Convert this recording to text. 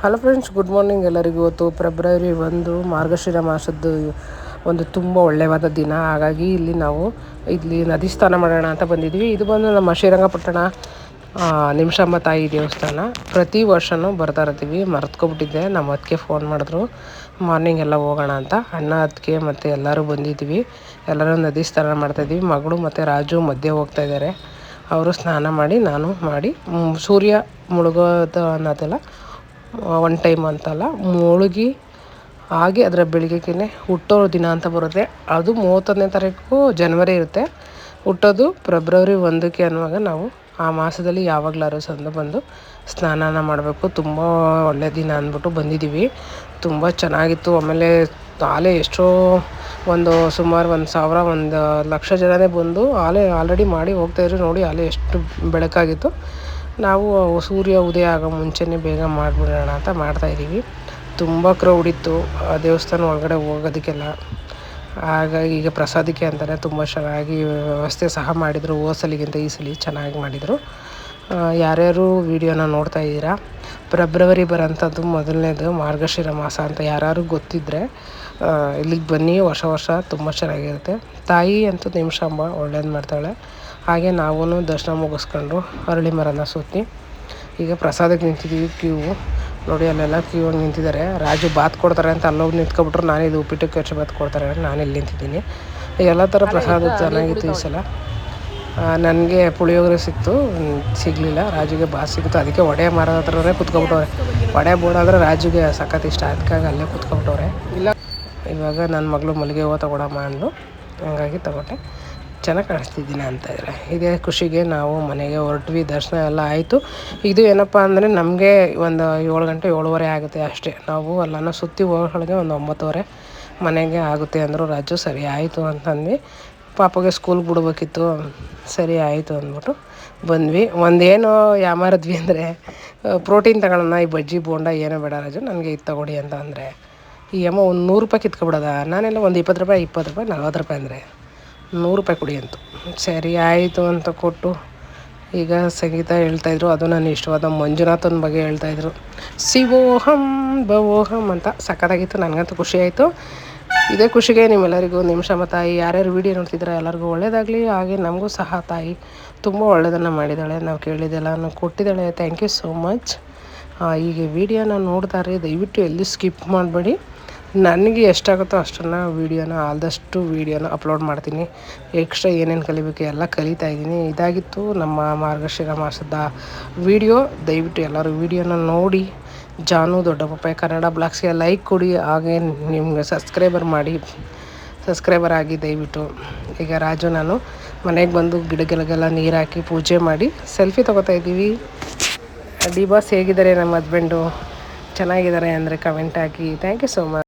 Hello friends, good morning ಎಲ್ಲರಿಗೂ. ಇವತ್ತು February 1 ಮಾರ್ಗಶಿರ ಮಾಸದ್ದು ಒಂದು ತುಂಬ ಒಳ್ಳೆಯವಾದ ದಿನ. ಹಾಗಾಗಿ ಇಲ್ಲಿ ನದಿ ಸ್ನಾನ ಮಾಡೋಣ ಅಂತ ಬಂದಿದ್ವಿ. ಇದು ಬಂದು ನಮ್ಮ ಶ್ರೀರಂಗಪಟ್ಟಣ ನಿಮಿಷಾಂಬ ತಾಯಿ ದೇವಸ್ಥಾನ. ಪ್ರತಿ ವರ್ಷವೂ ಬರ್ತಾ ಇರ್ತೀವಿ. ಮರ್ತ್ಕೊಬಿಟ್ಟಿದ್ದೆ. ನಮ್ಮ ಅದಕ್ಕೆ ಫೋನ್ ಮಾಡಿದ್ರು ಮಾರ್ನಿಂಗ್ ಎಲ್ಲ ಹೋಗೋಣ ಅಂತ. ಅಣ್ಣ ಅದಕ್ಕೆ ಮತ್ತು ಎಲ್ಲರೂ ಬಂದಿದ್ವಿ. ಎಲ್ಲರೂ ನದಿ ಸ್ನಾನ ಮಾಡ್ತಾಯಿದ್ವಿ. ಮಗಳು ಮತ್ತು ರಾಜು ಮಧ್ಯೆ ಹೋಗ್ತಾ ಇದ್ದಾರೆ. ಅವರು ಸ್ನಾನ ಮಾಡಿ ನಾನು ಮಾಡಿ ಸೂರ್ಯ ಮುಳುಗೋದು ಅನ್ನೋದೆಲ್ಲ ಒನ್ ಟೈಮ್ ಅಂತಲ್ಲ, ಮುಳುಗಿ ಹಾಗೆ ಅದರ ಬೆಳಗ್ಗೆಗೆ ಹುಟ್ಟೋ ದಿನ ಅಂತ ಬರುತ್ತೆ. ಅದು 31ನೇ ತಾರೀಕು ಜನವರಿ ಇರುತ್ತೆ. ಹುಟ್ಟೋದು ಫೆಬ್ರವರಿ 1ಕ್ಕೆ ಅನ್ನುವಾಗ ನಾವು ಆ ಮಾಸದಲ್ಲಿ ಯಾವಾಗಲಾದ್ರೂ ಸಂದು ಬಂದು ಸ್ನಾನ ಮಾಡಬೇಕು. ತುಂಬ ಒಳ್ಳೆಯ ದಿನ ಅಂದ್ಬಿಟ್ಟು ಬಂದಿದ್ದೀವಿ. ತುಂಬ ಚೆನ್ನಾಗಿತ್ತು. ಆಮೇಲೆ ಆಲೆ ಸುಮಾರು 1,000 1,00,000 ಜನನೇ ಬಂದು ಆಲ್ರೆಡಿ ಮಾಡಿ ಹೋಗ್ತಾಯಿದ್ರು. ನೋಡಿ ಎಷ್ಟು ಬೆಳಕಾಗಿತ್ತು. ನಾವು ಸೂರ್ಯ ಉದಯ ಆಗೋ ಮುಂಚೆನೇ ಬೇಗ ಮಾಡಿಬಿಡೋಣ ಅಂತ ಮಾಡ್ತಾಯಿದ್ದೀವಿ. ತುಂಬ ಕ್ರೌಡ್ ಇತ್ತು ಆ ದೇವಸ್ಥಾನ ಒಳಗಡೆ ಹೋಗೋದಕ್ಕೆಲ್ಲ. ಹಾಗಾಗಿ ಈಗ ಪ್ರಸಾದಕ್ಕೆ ಅಂತಾರೆ ತುಂಬ ಚೆನ್ನಾಗಿ ವ್ಯವಸ್ಥೆ ಸಹ ಮಾಡಿದರು. ಹೋದ ಸಲಿಗಿಂತ ಈ ಸಲ ಚೆನ್ನಾಗಿ ಮಾಡಿದರು. ಯಾರ್ಯಾರು ವೀಡಿಯೋನ ನೋಡ್ತಾ ಇದ್ದೀರಾ, ಫೆಬ್ರವರಿ ಬರೋಂಥದ್ದು ಮೊದಲನೇದು ಮಾರ್ಗಶಿರ ಮಾಸ ಅಂತ ಯಾರು ಗೊತ್ತಿದ್ದರೆ ಇಲ್ಲಿಗೆ ಬನ್ನಿ. ವರ್ಷ ತುಂಬ ಚೆನ್ನಾಗಿರುತ್ತೆ. ತಾಯಿ ಅಂತೂ ನಿಮಿಷಾಂಬ ಒಳ್ಳೇದು ಮಾಡ್ತಾಳೆ. ಹಾಗೆ ನಾವು ದರ್ಶನ ಮುಗಿಸ್ಕೊಂಡು ಅರಳಿ ಮರನ ಸುತ್ತಿ ಈಗ ಪ್ರಸಾದಕ್ಕೆ ನಿಂತಿದ್ದೀವಿ. ಕ್ಯೂ ನೋಡಿ, ಅಲ್ಲೆಲ್ಲ ಕ್ಯೂ ಆಗಿ ನಿಂತಿದ್ದಾರೆ. ರಾಜು ಬಾತ್ ಕೊಡ್ತಾರೆ ಅಂತ ಅಲ್ಲೋಗಿ ನಿಂತ್ಕೊಬಿಟ್ರು. ನಾನಿದು ಉಪ್ಪಿಟ್ಟು ಕಚ್ಚಿ ಬಾತ್ ಕೊಡ್ತಾರೆ, ನಾನು ಇಲ್ಲಿ ನಿಂತಿದ್ದೀನಿ. ಎಲ್ಲ ಥರ ಪ್ರಸಾದ ಚೆನ್ನಾಗಿತ್ತು ಈ ಸಲ. ನನಗೆ ಪುಳಿಯೋಗರೆ ಸಿಗಲಿಲ್ಲ. ರಾಜುಗೆ ಬಾತ್ ಸಿಕ್ತು. ಅದಕ್ಕೆ ವಡೆ ಮಾರೋದ ಹತ್ರನೇ ಕುತ್ಕೊಬಿಟ್ಟವ್ರೆ. ವಡೆ ಬೋಡಾದರೆ ರಾಜುಗೆ ಸಖತ್ ಇಷ್ಟ. ಅದಕ್ಕಾಗಿ ಅಲ್ಲೇ ಕುತ್ಕೊಬಿಟ್ಟವ್ರೆ. ಇವಾಗ ನನ್ನ ಮಗಳು ಮಲ್ಲಿಗೆ ಹೂವು ತೊಗೊಳಮ್ಮ ಅಂದು, ಹಂಗಾಗಿ ತೊಗೊಂಡೆ. ಚೆನ್ನಾಗಿ ಕಾಣಿಸ್ತಿದ್ದೀನಿ ಅಂತ ಇದ್ದಾರೆ. ಇದೇ ಖುಷಿಗೆ ನಾವು ಮನೆಗೆ ಹೊರಟ್ವಿ. ದರ್ಶನ ಎಲ್ಲ ಆಯಿತು. ಇದು ಏನಪ್ಪ ಅಂದರೆ ನಮಗೆ ಒಂದು 7 ಗಂಟೆ 7:30 ಆಗುತ್ತೆ ಅಷ್ಟೇ. ನಾವು ಎಲ್ಲನೂ ಸುತ್ತಿ ಹೋಗೋಗಳಿಗೆ ಒಂದು 9:30 ಮನೆಗೆ ಆಗುತ್ತೆ ಅಂದರು. ರಾಜು ಸರಿ ಆಯಿತು ಅಂತಂದು, ಪಾಪಗೆ ಸ್ಕೂಲ್ಗೆ ಬಿಡ್ಬೇಕಿತ್ತು. ಸರಿ ಆಯಿತು ಅಂದ್ಬಿಟ್ಟು ಬಂದ್ವಿ. ಒಂದೇನು ಯಾಮಾರಿದ್ವಿ ಅಂದರೆ, ಪ್ರೋಟೀನ್ ತಗೊಳ್ಳೋಣ, ಈ ಬಜ್ಜಿ ಬೋಂಡ ಏನೋ ಬೇಡ ರಾಜು, ನನಗೆ ಇದು ತಗೊಳ್ಳಿ ಅಂತ ಅಂದರೆ ಈ ಅಮ್ಮ ಒಂದು 100 ರೂಪಾಯಿ ಕಿತ್ಕೊಬಿಡೋದ. ನಾನೆಲ್ಲ ಒಂದು 20 ರೂಪಾಯಿ 40 ರೂಪಾಯಿ ಅಂದರೆ 100 ರೂಪಾಯಿ ಕೊಡಿ ಅಂತು. ಸರಿ ಆಯಿತು ಅಂತ ಕೊಟ್ಟು, ಈಗ ಸಂಗೀತ ಹೇಳ್ತಾಯಿದ್ರು. ಅದು ನನ್ನ ಇಷ್ಟವಾದ ಮಂಜುನಾಥನ ಬಗ್ಗೆ ಹೇಳ್ತಾಯಿದ್ರು. ಶಿವೋಹಂ ಭವೋಹಂ ಅಂತ ಸಖತ್ತಾಗಿತ್ತು. ನನಗಂತೂ ಖುಷಿ ಆಯಿತು. ಇದೇ ಖುಷಿಗೆ ನಿಮ್ಮೆಲ್ಲರಿಗೂ ನಿಮಿಷಾಂಬ ತಾಯಿ ಯಾರ್ಯಾರು ವೀಡಿಯೋ ನೋಡ್ತಿದ್ರೆ ಎಲ್ಲರಿಗೂ ಒಳ್ಳೆಯದಾಗಲಿ. ಹಾಗೆ ನಮಗೂ ಸಹ ತಾಯಿ ತುಂಬ ಒಳ್ಳೆಯದನ್ನು ಮಾಡಿದ್ದಾಳೆ. ನಾವು ಕೇಳಿದ್ದೆಲ್ಲ ಕೊಟ್ಟಿದ್ದಾಳೆ. Thank you so much. ಈಗ ವೀಡಿಯೋನ ನೋಡ್ತಾರೆ, ದಯವಿಟ್ಟು ಎಲ್ಲಿ ಸ್ಕಿಪ್ ಮಾಡಬೇಡಿ. ನನಗೆ ಎಷ್ಟಾಗುತ್ತೋ ಅಷ್ಟನ್ನು ಆದಷ್ಟು ವೀಡಿಯೋನ ಅಪ್ಲೋಡ್ ಮಾಡ್ತೀನಿ. ಎಕ್ಸ್ಟ್ರಾ ಏನೇನು ಕಲಿಬೇಕು ಎಲ್ಲ ಕಲಿತಾ ಇದ್ದೀನಿ. ಇದಾಗಿತ್ತು ನಮ್ಮ ಮಾರ್ಗಶಿರ ಮಾಸದ ವೀಡಿಯೋ. ದಯವಿಟ್ಟು ಎಲ್ಲರೂ ವೀಡಿಯೋನ ನೋಡಿ. ಜಾನು ದೊಡ್ಡಪಪ್ಪ ಕನ್ನಡ ಬ್ಲಾಗ್ಸ್ಗೆ ಲೈಕ್ ಕೊಡಿ. ಹಾಗೆ ನಿಮ್ಗೆ ಸಬ್ಸ್ಕ್ರೈಬರ್ ಆಗಿ ದಯವಿಟ್ಟು. ಈಗ ರಾಜು ನಾನು ಮನೆಗೆ ಬಂದು ಗಿಡಗಳಿಗೆಲ್ಲ ನೀರು ಹಾಕಿ ಪೂಜೆ ಮಾಡಿ ಸೆಲ್ಫಿ ತೊಗೋತಾ ಇದ್ದೀವಿ. ಡಿ ಬಾಸ್ ಹೇಗಿದ್ದಾರೆ ನಮ್ಮ ಹಸ್ಬೆಂಡು? ಚೆನ್ನಾಗಿದ್ದಾರೆ ಅಂದರೆ ಕಮೆಂಟ್ ಹಾಕಿ. Thank you so much.